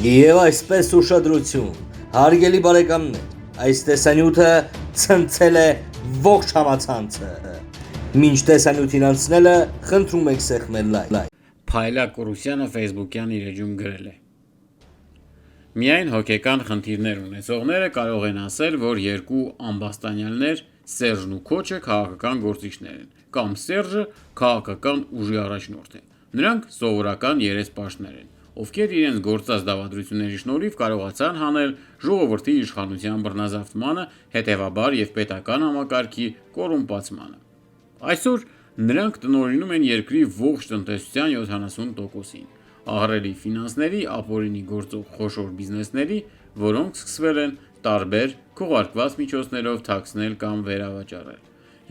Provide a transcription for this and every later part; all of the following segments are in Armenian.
Եվ այսպես ուշադրություն, հարգելի բարեկամներ, այս տեսանյութը ցնցել է ողջ համացանցը։ Մինչ տեսանյութին անցնելը, խնդրում ենք սեղմել լայք։ Փայլակ Կուրուսյանը Facebook-յան իր էջում գրել է. Միայն հոգեկան խնդիրներ ունեցողները կարող են ասել, որ երկու ամբաստանյալներ Սերժն ու Քոչը քաղաքական գործիչներ են, կամ Սերժը քաղաքական ուժի առաջնորդ է։ Նրանք սովորական երեսպաշտներ են, ովքեր իրենց գործած դավադրությունների շնորհիվ կարողացան հանել ժողովրդի իշխանության բռնազավթմանը, հետևաբար եւ պետական համակարգի կոռումպացմանը։ Այսօր նրանք տնօրինում են երկրի ողջ տնտեսության 70%-ին, ահռելի ֆինանսների ապօրինի գործող խոշոր բիզնեսների, որոնք սկսվել են տարբեր քողարկված միջոցներով թաքցնել կամ վերավաճառել։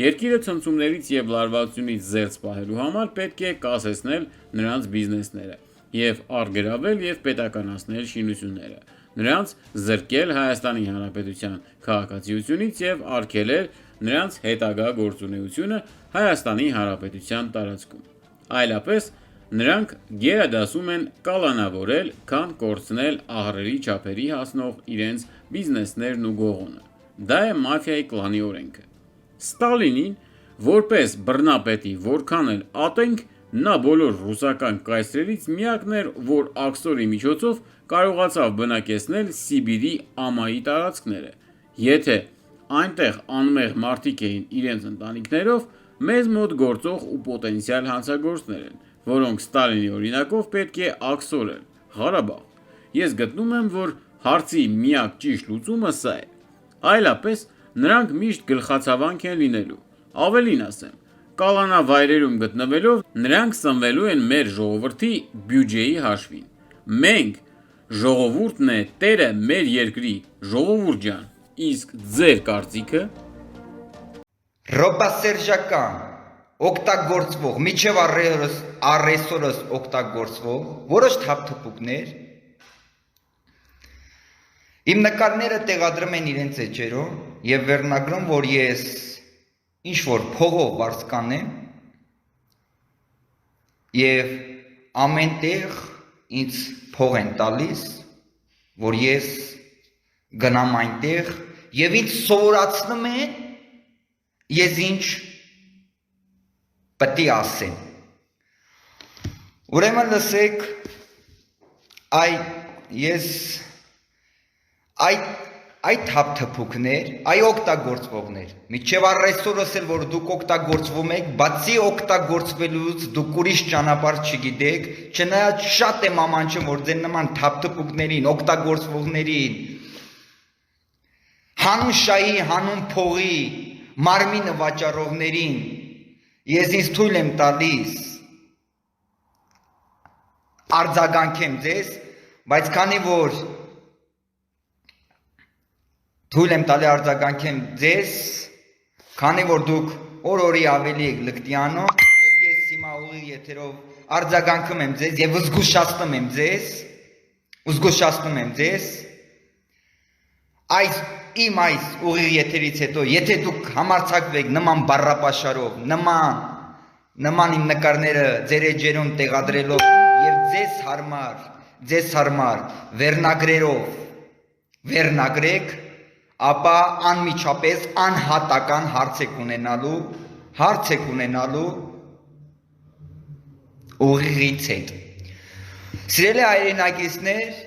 Երկիրը ցնցումներից եւ լարվածությունից զերծ պահելու համար պետք է կասեցնել նրանց բիզնեսները եւ արգրավել եւ պետականացնել շինությունները, նրանց զրկել Հայաստանի Հանրապետության քաղաքացիությունից եւ արգելել նրանց հետագա գործունեությունը Հայաստանի Հանրապետության տարածքում։ Այլապես նրանք գերադասում են կալանավորել, քան կորցնել ահռելի չափերի հասնող իրենց բիզնեսներն ու գողոնը։ Դա է մաֆիայի կլանի օրենքը։ Ստալինին, որպես բռնապետի որքան էլ ատենք, նա բոլոր ռուսական կայսրերից միակն էր, որ աքսորի միջոցով կարողացավ բնակեցնել Սիբիրի ամայի տարածքները։ Եթե այնտեղ անմեղ մարդիկ էին իրենց ընտանիքներով, մեզ մոտ գործող ու պոտենցիալ հանցագործներ են, որոնք Ստալինի օրինակով պետք է աքսորել, Ղարաբաղ։ Ես գտնում եմ, որ հարցի միակ ճիշտ լուծումը սա է։ Այլապես նրանք միշտ գլխացավանք են լինելու։ Ավելին ասեմ, կալանավայրերում գտնվելով նրանք սնվելու են մեր ժողովրդի բյուջեի հաշվին։ Մենք ժողովուրդն է տերը մեր երկրի, ժողովուրդ ջան, իսկ ձեր կարծիքը։ Ռոբասերժական օգտագործվող, միջև առեսօրս օգտագործվող որոշ թափթփուկներ իմ նկարները տեղադրում են իրենց էջերում եւ վերնագրում, որ ես ինչ-որ փողով բարձկանեմ եւ ամեն տեղ ինձ փող են տալիս, որ ես գնամ այնտեղ եւ ինձ սովորացնում են ես ինչ պետք է ասեմ։ Ուրեմն լսեք, այդ թափթփուկներ, օգտագործվողներ, միջև առեսօրս էլ որ դուք օգտագործվում եք, բացի օգտագործվելուց դուք ուրիշ ճանապարհ չգիտեք, չնայած շատ եմ ամանչում, որ ձեր նման թափթփուկներին, օգտագործվողներին, հանուն շայի, հանուն փողի, մարմինը վաճառողներին ես ինձ թույլ եմ տալիս արձագանքեմ ձեզ, բայց քանի որ թույլ եմ տալի արձագանքեմ ձեզ, քանի որ դուք օր-օրի ավելի եք լկտիանում, եւ ես հիմա ուղիղ եթերով արձագանքում եմ ձեզ եւ զգուշացնում եմ ձեզ, իմ այս ուղիղ եթերից հետո, եթե դուք համարձակվեք նման բառապաշարով, նման իմ նկարները ձեր էջերում տեղադրելով եւ ձեզ հարմար վերնագրերով վերնագրեք, ապա անմիջապես անհատական հարց եք ունենալու ուղիղից հետ։ Սիրելի հայրենակիցներ,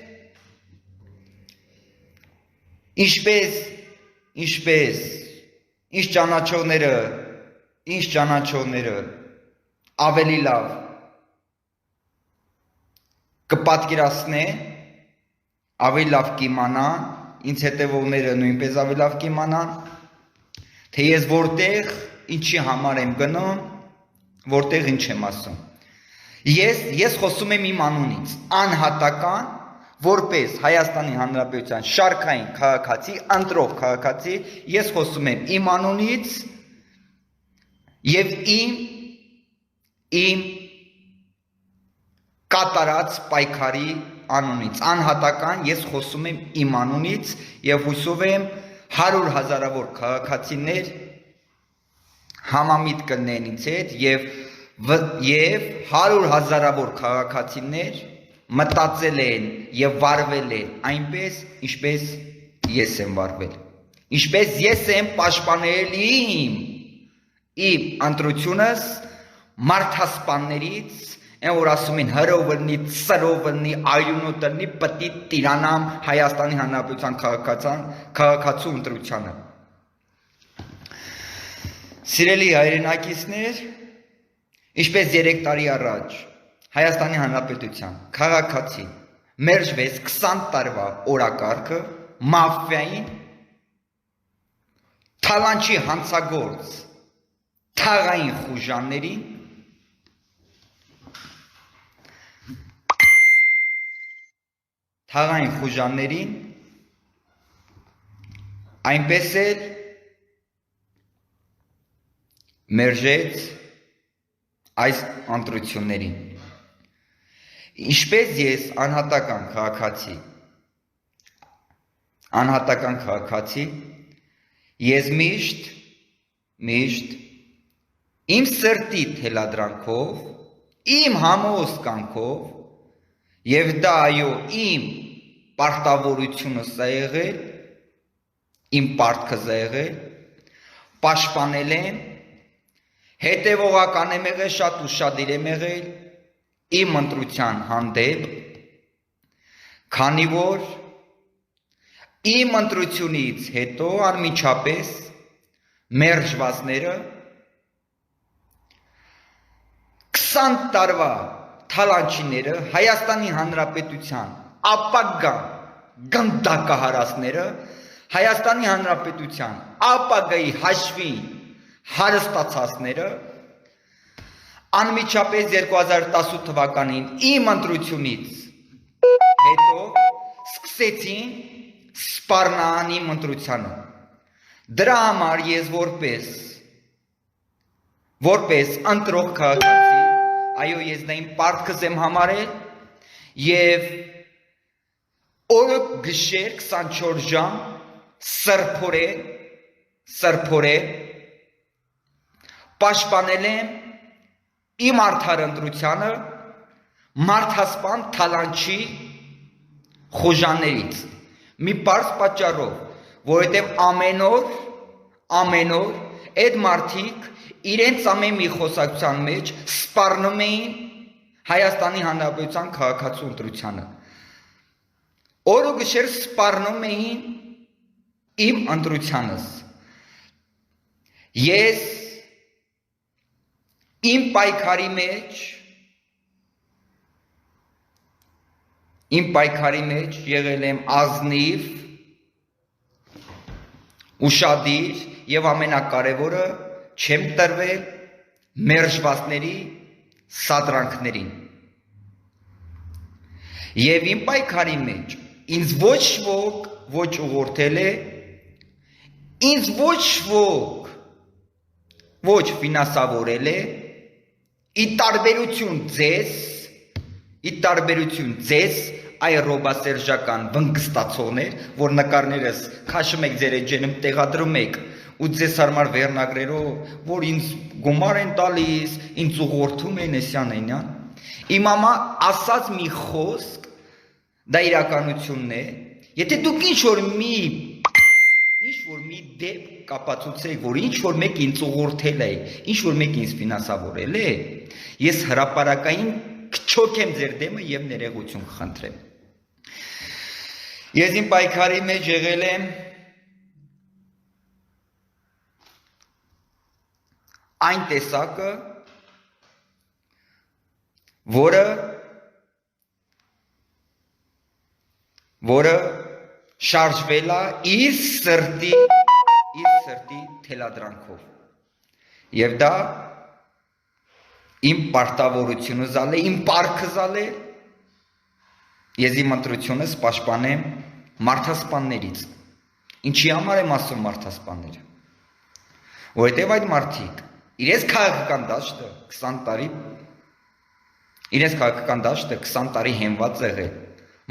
ինչ ճանաչողները ավելի լավ կպատկերացնեն, ավելի լավ կիմանան, ինձ հետևողները նույնպես ավելի լավ կիմանան, թե ես որտեղ ինչի համար եմ գնում, որտեղ ինչ եմ ասում։ Ես խոսում եմ իմ անունից, անհատական, որպես Հայաստանի Հանրապետության շարքային քաղաքացի, ընտրող քաղաքացի, ես խոսում եմ իմ անունից եւ իմ կատարած պայքարի անունից, անհատական ես խոսում եմ իմ անունից եւ հույսով եմ 100 հազարավոր քաղաքացիներ համամիտ կլինեն ինձ հետ եւ 100 հազարավոր քաղաքացիներ մտածել են եւ վարվել են այնպես, ինչպես ես եմ վարվել։ Ինչպես ես եմ պաշտպանել իմ ընտրությունս մարդասպաններից, այն որ ասում են հրովնի, ծրովնի, այունոտնի, պտի տիրանամ Հայաստանի Հանրապետության քաղաքացու ընտրությանը։ Սիրելի հայրենակիցներ, ինչպես 3 տարի առաջ Հայաստանի Հանրապետության քաղաքացի մերժվեց 20 տարվա օրակարգը մաֆիային թալանչի հանցագործ թաղային խուժաններին այնպես էլ մերժեց այս ընտրություններին։ Ինչպես ես անհատական քաղաքացի ես միշտ իմ սրտի թելադրանքով, իմ համոզք կամքով եւ դա այո իմ պարտավորությունս է եղել, իմ պարտքս է եղել, պաշտպանել եմ, հետևողական եմ եղել, շատ ուշադիր եմ եղել իմ ընտրության հանդեպ, քանի որ իմ ընտրությունից հետո անմիջապես մերժվածները 20 տարվա թալանչիները Հայաստանի Հանրապետության ապագա գնդակահարածները Հայաստանի Հանրապետության ապագայի հաշվին հարստացածները անմիջապես 2018 թվականին իմ ընտրությունից հետո սկսեցին սպառնալ իմ ընտրությանը։ Դրա համար ես որպես ընտրող քաղաքացի, այո ես դա իմ պարտքս եմ համարել եւ օրը գիշեր 24 ժամ սրբորեն պաշտպանել եմ իմ արդար ընտրությանը մարդասպան թալանչի խուժաններից մի պարզ պատճառով, որովհետև ամեն օր այդ մարդիկ իրենց ամեն մի խոսակցության մեջ սպառնում էին Հայաստանի Հանրապետության քաղաքացու ընտրությանը։ Օր ու գիշեր սպառնում էին իմ ընտրությանս։ Ես իմ պայքարի մեջ եղել եմ ազնիվ, ուշադիր եւ ամենակարևորը չեմ տրվել մերժվածների սադրանքներին։ Եվ իմ պայքարի մեջ ինձ ոչ ոք ոչ ուղղորդել է, ինձ ոչ ոք ոչ ֆինանսավորել է, ի տարբերություն ձեզ այ ռոբասերժական վնգստացողներ, որ նկարներս քաշում եք ձեր էջերում տեղադրում եք ու ձեզ համար վերնագրերով, որ ինձ գումար են տալիս, ինձ ուղղորդում են էսյան, իմ ամա ասած մի խոսք, դա իրականությունն է, եթե դուք ինչ-որ մի դեպք կապացուցեք, որ ինչ-որ մեկ ինձ ուղղորդել է, ինչ-որ մեկ ինձ ֆինանսավորել է, ես հրապարակային կչոքեմ ձեր դեմը եւ ներողություն կխնդրեմ։ Ես իմ պայքարի մեջ եղել եմ այն տեսակը, որը շարժվել է իր սրտի թելադրանքով։ Եվ դա իմ պարտավորությունը զալ է, իմ պարտքը զալ է, ես իմ ընտրությունս պաշտպանեմ մարդասպաններից։ Ինչի համար եմ ասում մարդասպանները։ Որովհետև այդ մարդիկ իրենց քաղաքական դաշտը 20 տարի հենված եղել,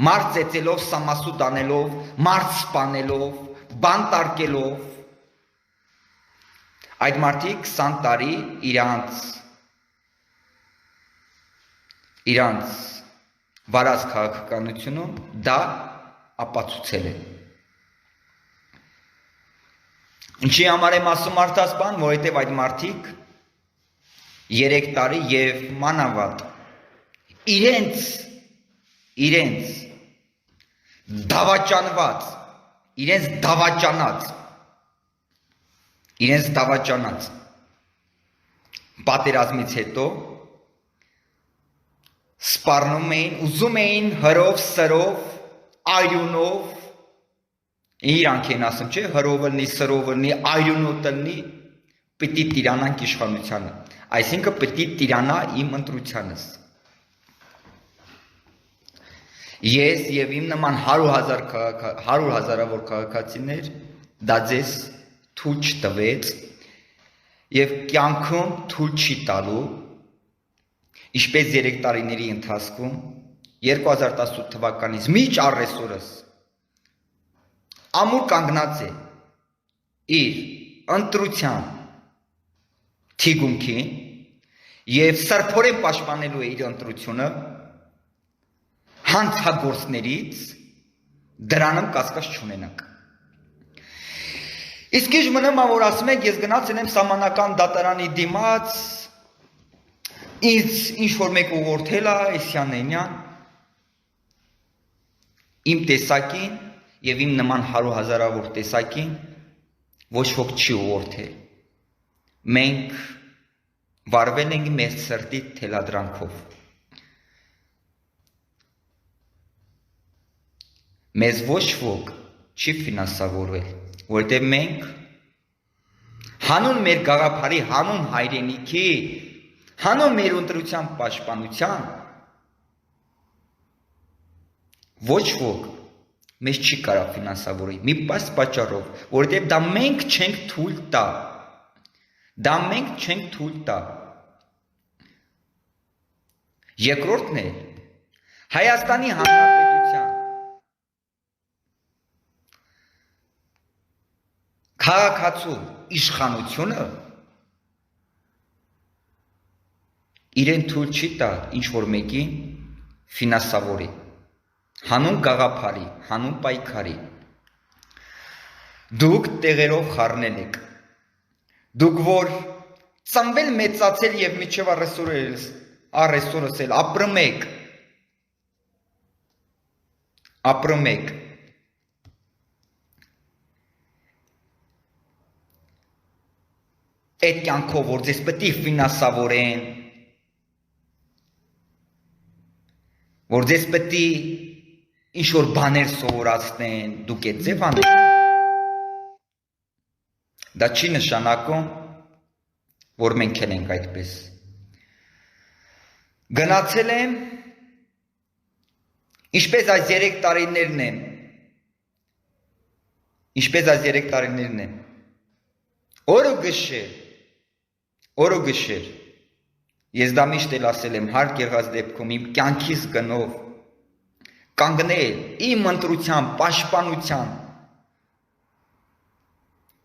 մարդ ծեծելով, սամասուտ անելով, մարդ սպանելով, բանտարկելով, այդ մարդիկ 20 տարի իրանց վարած քաղաքականությունում դա ապացուցել է։ Ինչի համար եմ ասում արտասպան, որովհետև այդ մարդիկ 3 տարի եւ մանավանդ իրենց դավաճանված, իրենց դավաճանած պատերազմից հետո սպառնում էին, ուզում էին հրով, սրով, այրունով, իրանք են ասում, չէ, հրով լնի, սրով լնի, այրունով լնի, պիտի տիրանանք իշխանությանը, այսինքն պիտի տիրանա իմ ընտրությանս։ Ես եւ իմ նման 100 հազարավոր քաղաքացիներ դա ձեզ թույլ չտվեց եւ կյանքում թույլ չի տալու, ինչպես 3 տարիների ընթացքում 2018 թվականից միջ առեսօրս ամուր կանգնած է իր ընտրության թիգունքին եւ սրբորեն պաշտպանելու է իր ընտրությունը հանցագործներից դրանում կասկած չունենանք։ Իսկ ինչ մնում է, որ ասում եք, ես գնացել եմ սահմանական դատարանի դիմաց, ինձ ինչ-որ մեկ ուղղորդել է, Էսյանենյան, իմ տեսակին եւ իմ նման 100 հազարավոր տեսակին ոչ ոք չի ուղղորդել։ Մենք վարվել ենք մեր սրտի թելադրանքով։ Մեզ ոչ ոք չի ֆինանսավորվել, որտեղ մենք հանուն մեր գաղափարի, հանուն հայրենիքի, հանուն մեր ընտրության պաշտպանության ոչ ոք մեզ չի կարող ֆինանսավորել, մի պատճառով, որտեղ դա մենք չենք թույլ տա։ Դա մենք չենք թույլ տա։ Երկրորդն է Հայաստանի Հանրապետության քաղաքացու իշխանությունը իրեն թույլ չի տա ինչ-որ մեկին ֆինանսավորի, հանուն գաղափարի, հանուն պայքարի։ Դուք տեղերով խառնել եք։ Դուք որ ծնվել մեծացել եւ միջև առեսօրս էլ ապրում եք։ Այդ կյանքով, որ ձեզ պետք է ֆինանսավորեն, որ ձեզ պետք է ինչ-որ բաներ սովորացնեն, դուք այդ ձև անեք։ Դա չի նշանակում, որ մենք էլ ենք այդպես։ Գնացել եմ, ինչպես այս 3 տարիներն են, օրը գշեր, ես դա միշտ էլ ասել եմ, հարկ եղած դեպքում իմ կյանքիս գնով կանգնել իմ ընտրության պաշտպանության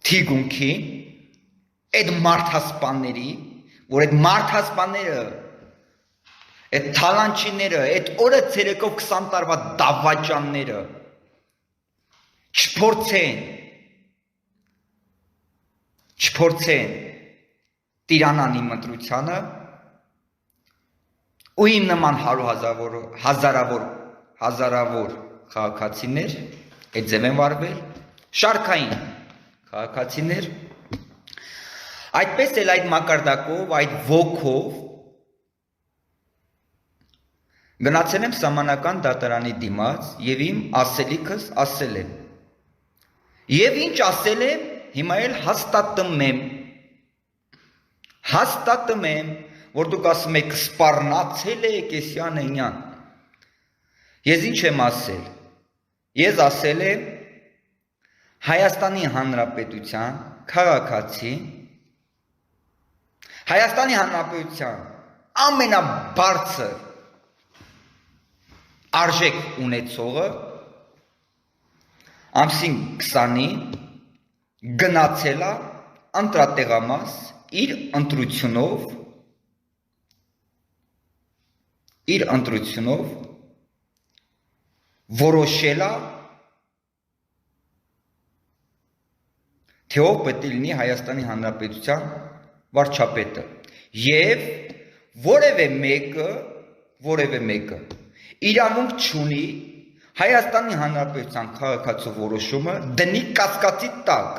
թիգունքի այդ մարդասպանների, որ այդ մարդասպանները, այդ թալանչիները, այդ օրը ցերեկով 20 տարվա դավաճանները չփորձեն տիրանան իմ ընտրությանը ու իմ նման հազարավոր քաղաքացիներ այդ ձև են վարվել, շարքային քաղաքացիներ, այդպես էլ այդ մակարդակով, այդ ոգով գնացել եմ սահմանական դատարանի դիմաց եւ իմ ասելիքս ասել եմ։ Եվ ինչ ասել եմ, հիմա էլ հաստատում եմ, որ դուք ասում եք սպառնացել եք Էսյանենյան։ Ես ինչ եմ ասել։ Ես ասել եմ Հայաստանի Հանրապետության քաղաքացի, Հայաստանի Հանրապետության ամենաբարձր արժեք ունեցողը ամսին 20-ին գնացել է ընտրատեղամաս իր ընտրությունով որոշել է, թե ով պետք է լինի Հայաստանի Հանրապետության վարչապետը եւ որևէ մեկը իրավունք չունի Հայաստանի Հանրապետության քաղաքացու որոշումը դնի կասկածի տակ